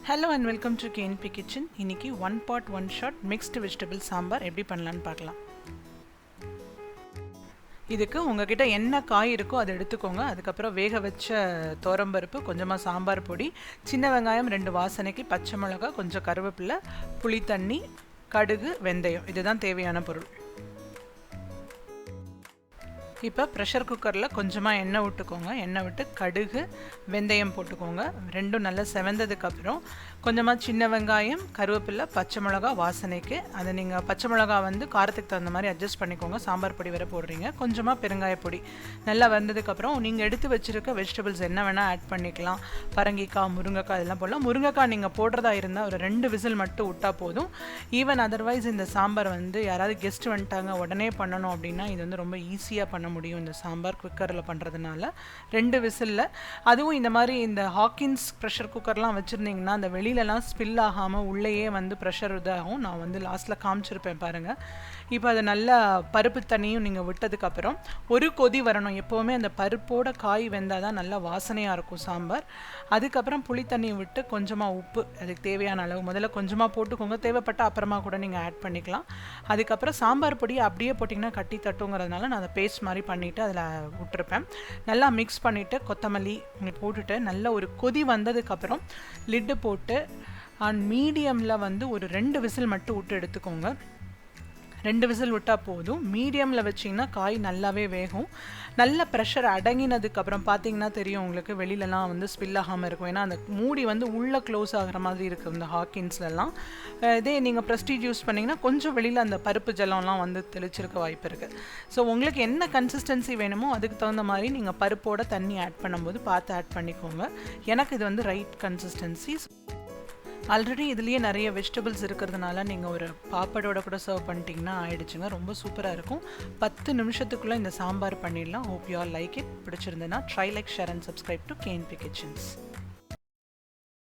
Hello and welcome to KNP Kitchen. இன்னைக்கு one pot one shot mixed vegetable sambar எப்படி பண்ணலாம்னு பார்க்கலாம். இதுக்கு உங்ககிட்ட என்ன காய் இருக்கோ அதை எடுத்துக்கோங்க. அதுக்கப்புறம் வேக வச்ச தோரம்பருப்பு, கொஞ்சமாக சாம்பார் பொடி, சின்ன வெங்காயம் 2 வாசனைக்கு, பச்சை மிளகாய், கொஞ்சம் கருவேப்பிலை, புளி தண்ணி, கடுகு, வெந்தயம், இதுதான் தேவையான பொருள். இப்போ ப்ரெஷர் குக்கரில் கொஞ்சமாக எண்ணெய் விட்டுக்கோங்க. எண்ணெய் விட்டு கடுகு, வெந்தயம் போட்டுக்கோங்க. ரெண்டும் நல்லா செவந்ததுக்கப்புறம் கொஞ்சமாக சின்ன வெங்காயம், கருவேப்பிலை, பச்சை மிளகா வாசனைக்கு. அதை நீங்கள் பச்சை மிளகா காரத்துக்கு தகுந்த மாதிரி அட்ஜஸ்ட் பண்ணிக்கோங்க. சாம்பார் பொடி வரை போடுறீங்க. கொஞ்சமாக பெருங்காய பொடி நல்லா வந்ததுக்கப்புறம் நீங்கள் எடுத்து வச்சுருக்க வெஜிடபிள்ஸ் என்ன வேணால் ஆட் பண்ணிக்கலாம். பரங்கிக்காய், முருங்கைக்காய் இதெல்லாம் போடலாம். முருங்கைக்காய் நீங்கள் போடுறதா இருந்தால் ஒரு 2 விசில் மட்டும் விட்டால் போதும். ஈவன் அதர்வைஸ் இந்த சாம்பார் யாராவது கெஸ்ட் வந்துட்டாங்க உடனே பண்ணணும் அப்படின்னா இது ரொம்ப ஈஸியாக பண்ண முடியும். இந்த சாம்பார் குக்கரில் பண்ணுறதுனால 2 விசிலில், அதுவும் இந்த மாதிரி இந்த ஹாக்கின்ஸ் ப்ரெஷர் குக்கர்லாம் வச்சுருந்தீங்கன்னா அந்த வெளியிலலாம் ஸ்பில் ஆகாமல் உள்ளேயே ப்ரெஷர் இதாகும். நான் லாஸ்ட்டில் காமிச்சிருப்பேன் பாருங்கள். இப்போ அதை நல்லா பருப்பு தண்ணியும் நீங்கள் விட்டதுக்கப்புறம் ஒரு கொதி வரணும். எப்போவுமே அந்த பருப்போட காய் வெந்தால் தான் நல்லா வாசனையாக இருக்கும் சாம்பார். அதுக்கப்புறம் புளி தண்ணியை விட்டு கொஞ்சமாக உப்பு, அதுக்கு தேவையான அளவு முதல்ல கொஞ்சமாக போட்டுக்கோங்க. தேவைப்பட்ட அப்புறமா கூட நீங்கள் ஆட் பண்ணிக்கலாம். அதுக்கப்புறம் சாம்பார் பொடி அப்படியே போட்டிங்கன்னா கட்டி தட்டுங்கிறதுனால நான் அதை பேஸ்ட் மாதிரி பண்ணிவிட்டு அதில் விட்டுருப்பேன். நல்லா மிக்ஸ் பண்ணிவிட்டு கொத்தமல்லி போட்டுட்டு நல்லா ஒரு கொதி வந்ததுக்கப்புறம் லிட்டு போட்டு மீடியமில் ஒரு 2 விசில் மட்டும் விட்டு எடுத்துக்கோங்க. 2 விசில் விட்டால் போதும். மீடியமில் வச்சிங்கன்னா காய் நல்லாவே வேகும். நல்ல ப்ரெஷர் அடங்கினதுக்கப்புறம் பார்த்தீங்கன்னா தெரியும் உங்களுக்கு, வெளியிலலாம் ஸ்பில் ஆகாமல் இருக்கும். ஏன்னா அந்த மூடி உள்ளே க்ளோஸ் ஆகிற மாதிரி இருக்குது இந்த ஹாக்கின்ஸ்லாம். இதே நீங்கள் ப்ரெஸ்டீஜ் யூஸ் பண்ணிங்கன்னா கொஞ்சம் வெளியில் அந்த பருப்பு ஜலம்லாம் தெளிச்சிருக்க வாய்ப்பு இருக்குது. ஸோ உங்களுக்கு என்ன கன்சிஸ்டன்சி வேணுமோ அதுக்கு தகுந்த மாதிரி நீங்கள் பருப்போட தண்ணி ஆட் பண்ணும்போது பார்த்து ஆட் பண்ணிக்கோங்க. எனக்கு இது ரைட் கன்சிஸ்டன்சி. ஆல்ரெடி இதுலேயே நிறைய வெஜிடபிள்ஸ் இருக்கிறதுனால நீங்கள் ஒரு பாப்படோட கூட சர்வ் பண்ணிட்டீங்கன்னா ஆயிடுச்சுங்க. ரொம்ப சூப்பராக இருக்கும். 10 நிமிஷத்துக்குள்ளே இந்த சாம்பார் பண்ணிடலாம். Hope you all like it. பிடிச்சிருந்தேன்னா try, like, share and subscribe to KNP Kitchens.